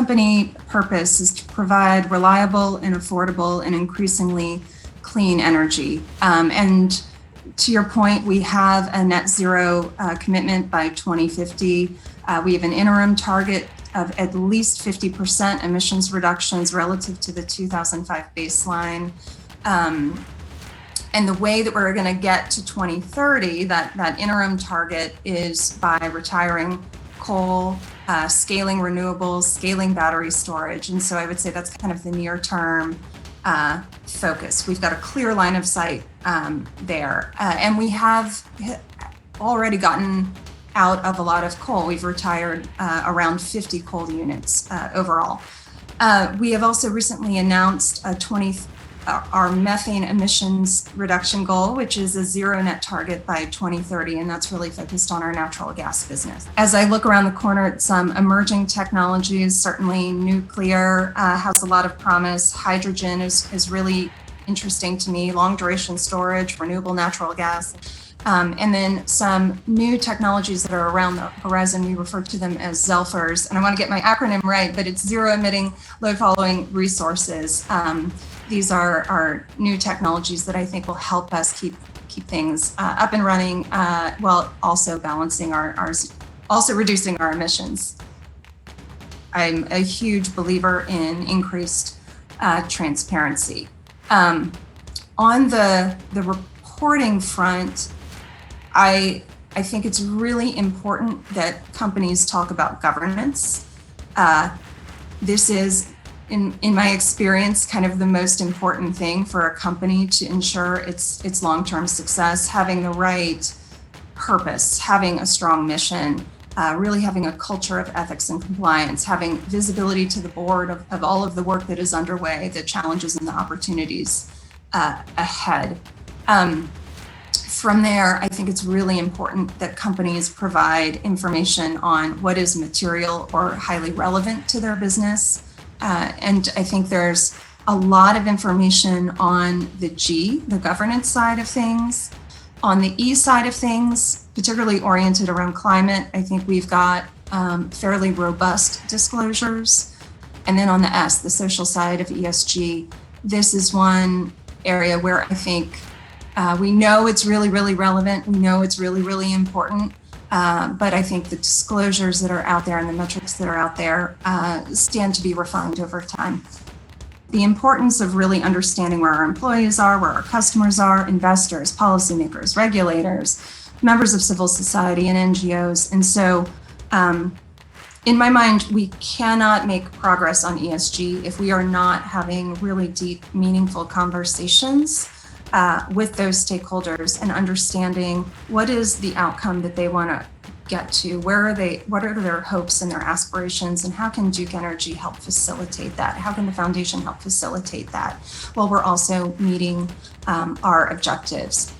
company purpose is to provide reliable and affordable and increasingly clean energy. And to your point, we have a net zero commitment by 2050. We have an interim target of at least 50% emissions reductions relative to the 2005 baseline. And the way that we're going to get to 2030, that interim target, is by retiring coal, scaling renewables, scaling battery storage. And so I would say that's kind of the near term focus. We've got a clear line of sight there. And we have already gotten out of a lot of coal. We've retired around 50 coal units overall. We have also recently announced our methane emissions reduction goal, which is a zero net target by 2030, and that's really focused on our natural gas business. As I look around the corner at some emerging technologies, certainly nuclear has a lot of promise. Hydrogen is really interesting to me, long duration storage, renewable natural gas. And then some new technologies that are around the horizon, we refer to them as ZELFRs. And I want to get my acronym right, but it's zero emitting load following resources. These are new technologies that I think will help us keep things up and running while also balancing also reducing our emissions. I'm a huge believer in increased transparency. On the reporting front, I think it's really important that companies talk about governance. This is, in my experience, kind of the most important thing for a company to ensure its long-term success, having the right purpose, having a strong mission, really having a culture of ethics and compliance, having visibility to the board of all of the work that is underway, the challenges and the opportunities ahead. From there, I think it's really important that companies provide information on what is material or highly relevant to their business. And I think there's a lot of information on the G, the governance side of things. On the E side of things, particularly oriented around climate, I think we've got fairly robust disclosures. And then on the S, the social side of ESG, this is one area where I think we know it's really, really relevant. We know it's really, really important. But I think the disclosures that are out there and the metrics that are out there stand to be refined over time. The importance of really understanding where our employees are, where our customers are, investors, policymakers, regulators, members of civil society, and NGOs. And so in my mind, we cannot make progress on ESG if we are not having really deep, meaningful conversations with those stakeholders and understanding what is the outcome that they want to get to, what are their hopes and their aspirations, and how can Duke Energy help facilitate that? How can the foundation help facilitate that while we're also meeting our objectives?